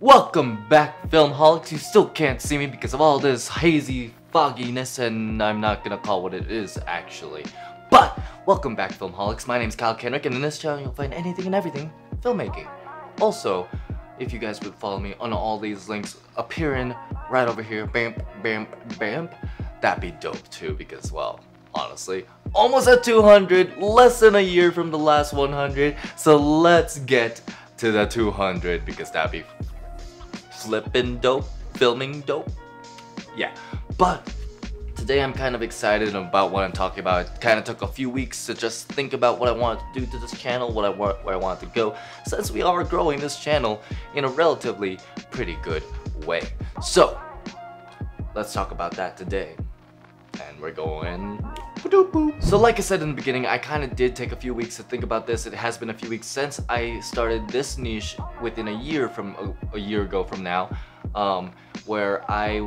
Welcome back, Filmholics. You still can't see me because of all this hazy fogginess, and I'm not gonna call what it is actually. But welcome back, Filmholics. My name's Kyle Kenrick, and in this channel you'll find anything and everything filmmaking. Also, if you guys would follow me on all these links appearing right over here, bam, bam, bam, that'd be dope too. Because, well, honestly, almost at 200, less than a year from the last 100. So let's get to the 200 because that'd be flippin' dope, filming dope. Yeah, but today I'm kind of excited about what I'm talking about. It kind of took a few weeks to just think about what I wanted to do to this channel, where I wanted to go, since we are growing this channel in a relatively pretty good way. So let's talk about that today. And we're going. So like I said in the beginning, I kind of did take a few weeks to think about this. It has been a few weeks since I started this niche within a year from a year ago from now, where I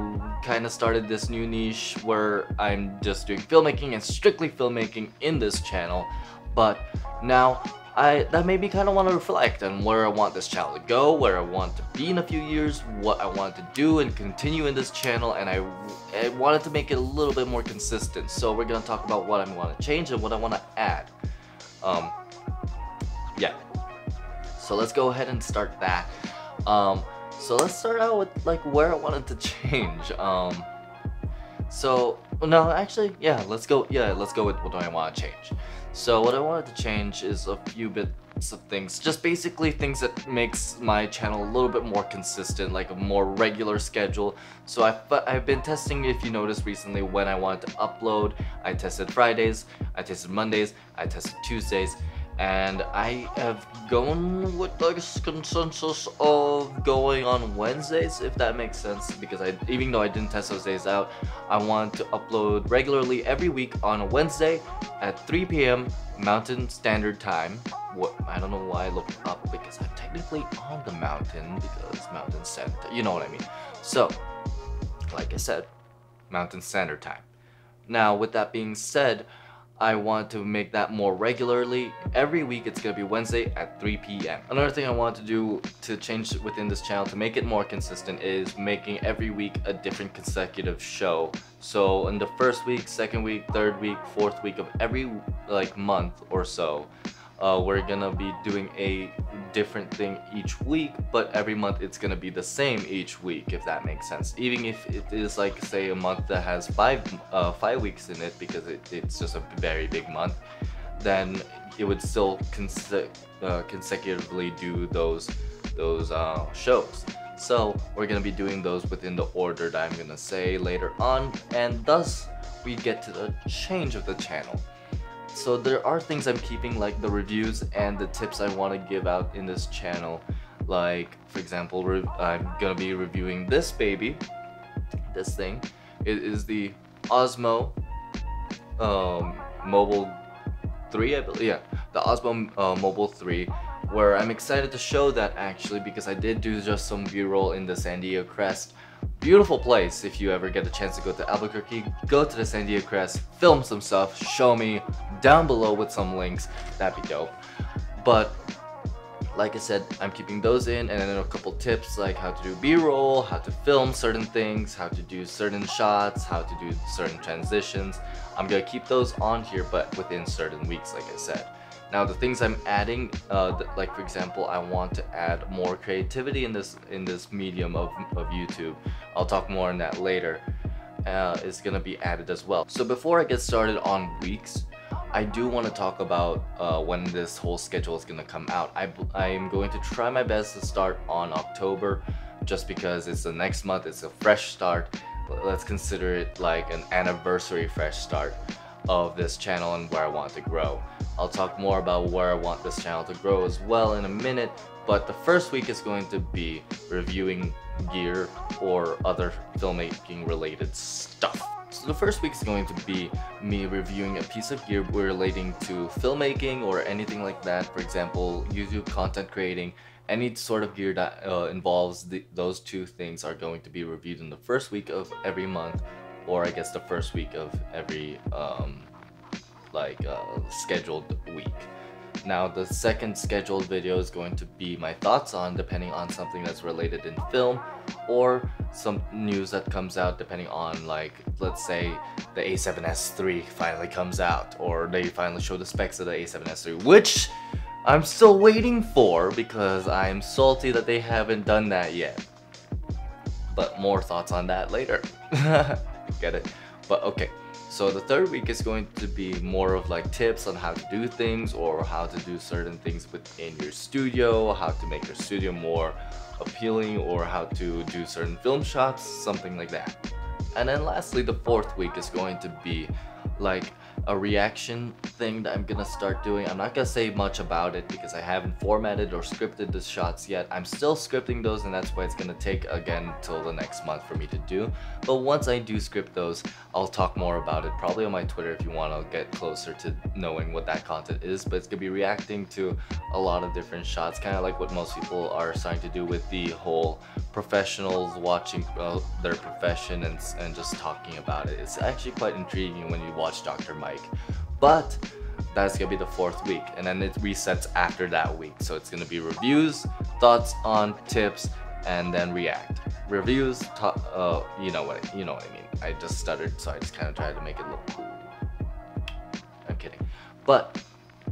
kind of started this new niche where I'm just doing filmmaking and strictly filmmaking in this channel. But now that made me kind of want to reflect on where I want this channel to go, where I want to be in a few years, what I want to do and continue in this channel, and I wanted to make it a little bit more consistent. So we're going to talk about what I want to change and what I want to add. Yeah. So let's go ahead and start that. So let's start out with like where I wanted to change. So no, actually, yeah, let's go with what I want to change. So what I wanted to change is a few bits of things, just basically things that makes my channel a little bit more consistent, like a more regular schedule. So I've been testing, if you noticed recently, when I wanted to upload. I tested Fridays, I tested Mondays, I tested Tuesdays, and I have gone with the consensus of going on Wednesdays, if that makes sense, because even though I didn't test those days out, I want to upload regularly every week on a Wednesday at 3 p.m. Mountain Standard Time. I don't know why I looked up, because I'm technically on the mountain, because Mountain Standard, you know what I mean. So, like I said, Mountain Standard Time. Now, with that being said, I want to make that more regularly. Every week it's going to be Wednesday at 3 p.m. Another thing I want to do to change within this channel to make it more consistent is making every week a different consecutive show. So in the first week, second week, third week, fourth week of every month or so, we're gonna be doing a different thing each week, but every month it's gonna be the same each week, if that makes sense. Even if it is like, say, a month that has five weeks in it, because it's just a very big month, then it would still consecutively do those shows. So we're gonna be doing those within the order that I'm gonna say later on, and thus we get to the change of the channel. So there are things I'm keeping, like the reviews and the tips I want to give out in this channel. Like, for example, I'm gonna be reviewing this baby, this thing. It is the Osmo Mobile 3, I believe. Yeah, the Osmo Mobile 3, where I'm excited to show that actually, because I did do just some B-roll in the San Diego Crest. Beautiful place. If you ever get a chance to go to Albuquerque, go to the San Diego Crest, film some stuff, show me down below with some links. That'd be dope. But like I said, I'm keeping those in, and then a couple tips like how to do B-roll, how to film certain things, how to do certain shots, how to do certain transitions. I'm gonna keep those on here, but within certain weeks, like I said. Now the things I'm adding, like for example, I want to add more creativity in this medium of YouTube. I'll talk more on that later. Is gonna be added as well. So before I get started on weeks, I do want to talk about when this whole schedule is gonna come out. I'm going to try my best to start on October, just because it's the next month. It's a fresh start. Let's consider it like an anniversary fresh start of this channel and where I want to grow. I'll talk more about where I want this channel to grow as well in a minute, but the first week is going to be reviewing gear or other filmmaking related stuff. So the first week is going to be me reviewing a piece of gear relating to filmmaking or anything like that. For example, YouTube content creating. Any sort of gear that involves those two things are going to be reviewed in the first week of every month, or I guess the first week of every scheduled week. Now the second scheduled video is going to be my thoughts on, depending on something that's related in film, or some news that comes out depending on, like, let's say the A7S III finally comes out, or they finally show the specs of the A7S III, which I'm still waiting for because I'm salty that they haven't done that yet. But more thoughts on that later. Get it? But okay, so the third week is going to be more of like tips on how to do things, or how to do certain things within your studio, how to make your studio more appealing, or how to do certain film shots, something like that. And then lastly, the fourth week is going to be like a reaction thing that I'm gonna start doing. I'm not gonna say much about it because I haven't formatted or scripted the shots yet. I'm still scripting those, and that's why it's gonna take again till the next month for me to do. But once I do script those, I'll talk more about it, probably on my Twitter if you want to get closer to knowing what that content is. But it's gonna be reacting to a lot of different shots, kind of like what most people are starting to do with the whole professionals watching their profession and just talking about it. It's actually quite intriguing when you watch Dr. Mike. But that's gonna be the fourth week, and then it resets after that week. So it's gonna be reviews, thoughts on, tips, and then react. Reviews, you know what I mean. I just stuttered, so I just kind of tried to make it look cool. I'm kidding, but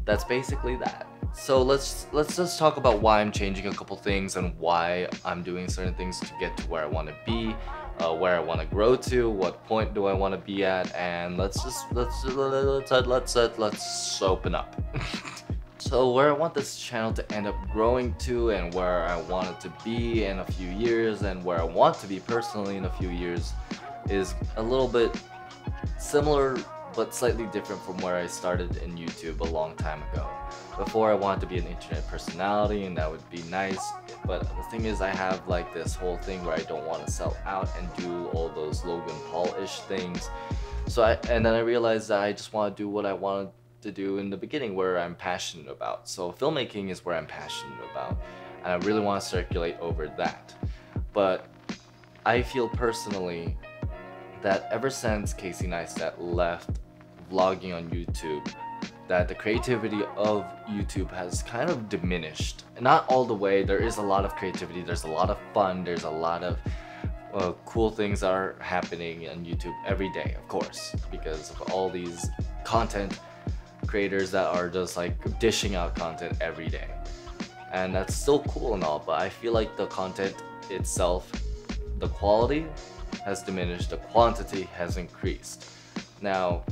that's basically that. So let's just talk about why I'm changing a couple things and why I'm doing certain things to get to where I want to be, where I want to grow to, what point do I want to be at, and let's open up. So where I want this channel to end up growing to, and where I want it to be in a few years, and where I want to be personally in a few years, is a little bit similar but slightly different from where I started in YouTube a long time ago. Before, I wanted to be an internet personality, and that would be nice, but the thing is, I have like this whole thing where I don't want to sell out and do all those Logan Paul-ish things. And then I realized that I just want to do what I wanted to do in the beginning, where I'm passionate about. So filmmaking is where I'm passionate about, and I really want to circulate over that. But I feel personally that ever since Casey Neistat left vlogging on YouTube, that the creativity of YouTube has kind of diminished. Not all the way, there is a lot of creativity, there's a lot of fun, there's a lot of cool things that are happening on YouTube every day, of course, because of all these content creators that are just like dishing out content every day. And that's still cool and all, but I feel like the content itself, the quality has diminished, the quantity has increased. Now,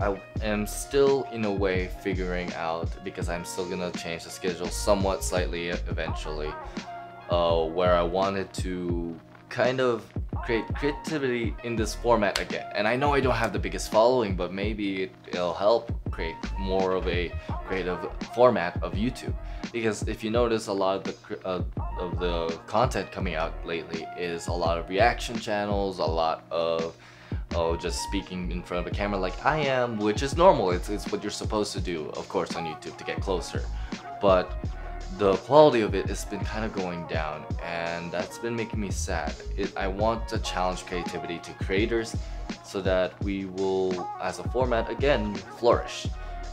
I am still in a way figuring out, because I'm still gonna change the schedule somewhat slightly eventually, where I wanted to kind of create creativity in this format again. And I know I don't have the biggest following, but maybe it'll help create more of a creative format of YouTube. Because if you notice, a lot of the content coming out lately is a lot of reaction channels, a lot of just speaking in front of a camera like I am, which is normal. It's what you're supposed to do, of course, on YouTube to get closer. But the quality of it has been kind of going down, and that's been making me sad. I want to challenge creativity to creators so that we will, as a format, again, flourish.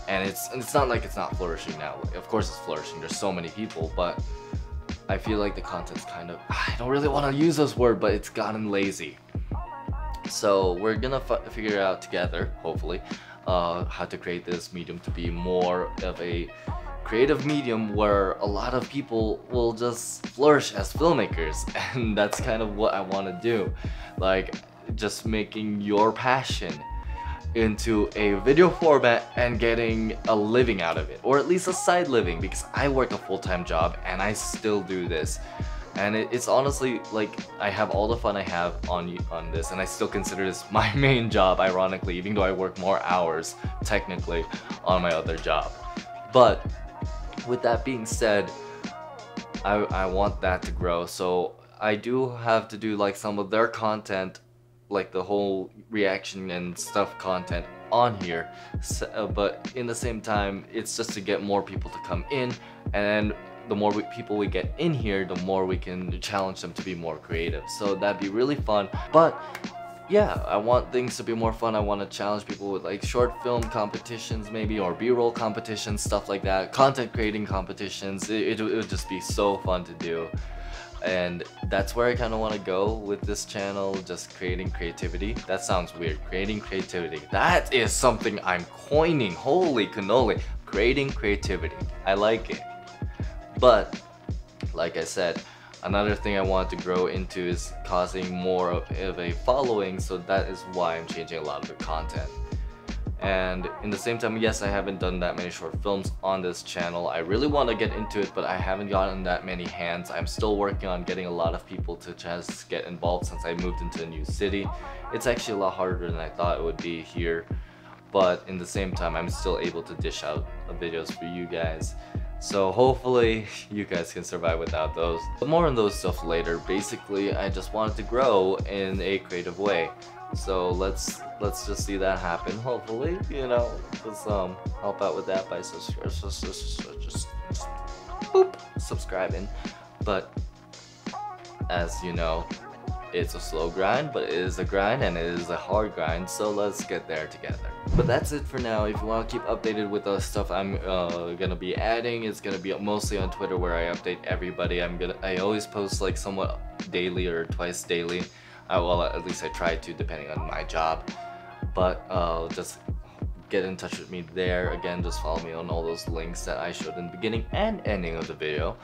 And it's not like it's not flourishing now. Of course it's flourishing, there's so many people, but I feel like the content's kind of, I don't really want to use this word, but it's gotten lazy. So we're gonna figure out together, hopefully, how to create this medium to be more of a creative medium where a lot of people will just flourish as filmmakers. And that's kind of what I want to do, like just making your passion into a video format and getting a living out of it, or at least a side living, because I work a full-time job and I still do this. And it's honestly like I have all the fun I have on this, and I still consider this my main job, ironically, even though I work more hours technically on my other job. But with that being said, I want that to grow, so I do have to do like some of their content, like the whole reaction and stuff content on here, but in the same time, it's just to get more people to come in, and the more people we get in here, the more we can challenge them to be more creative. So that'd be really fun. But yeah, I want things to be more fun. I want to challenge people with like short film competitions maybe, or b-roll competitions, stuff like that, content creating competitions. It would just be so fun to do. And that's where I kind of want to go with this channel, just creating creativity. That sounds weird, creating creativity. That is something I'm coining, holy cannoli. Creating creativity, I like it. But like I said, another thing I want to grow into is causing more of a following, so that is why I'm changing a lot of the content. And in the same time, yes, I haven't done that many short films on this channel. I really want to get into it, but I haven't gotten that many hands. I'm still working on getting a lot of people to just get involved since I moved into a new city. It's actually a lot harder than I thought it would be here, but in the same time, I'm still able to dish out videos for you guys. So hopefully you guys can survive without those. But more on those stuff later. Basically, I just wanted to grow in a creative way. So let's just see that happen. Hopefully, you know, just help out with that by just boop, subscribing. But as you know, it's a slow grind, but it is a grind, and it is a hard grind, so let's get there together. But that's it for now. If you want to keep updated with the stuff I'm gonna be adding, it's gonna be mostly on Twitter, where I update everybody. I always post like somewhat daily or twice daily. Well, at least I try to, depending on my job. But just get in touch with me there. Again, just follow me on all those links that I showed in the beginning and ending of the video.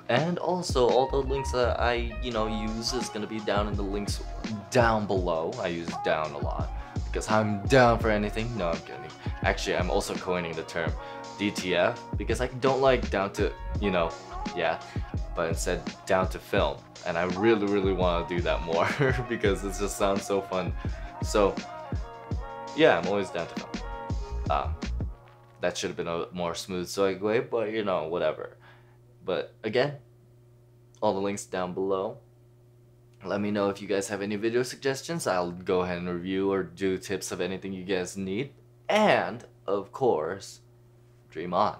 And also, all the links that I, use is gonna be down in the links down below. I use down a lot because I'm down for anything. No, I'm kidding. Actually, I'm also coining the term DTF because I don't like down to, yeah, but instead down to film. And I really want to do that more because it just sounds so fun. So, yeah, I'm always down to film. That should have been a more smooth segue, but whatever. But again, all the links down below. Let me know if you guys have any video suggestions. I'll go ahead and review or do tips of anything you guys need. And, of course, dream on.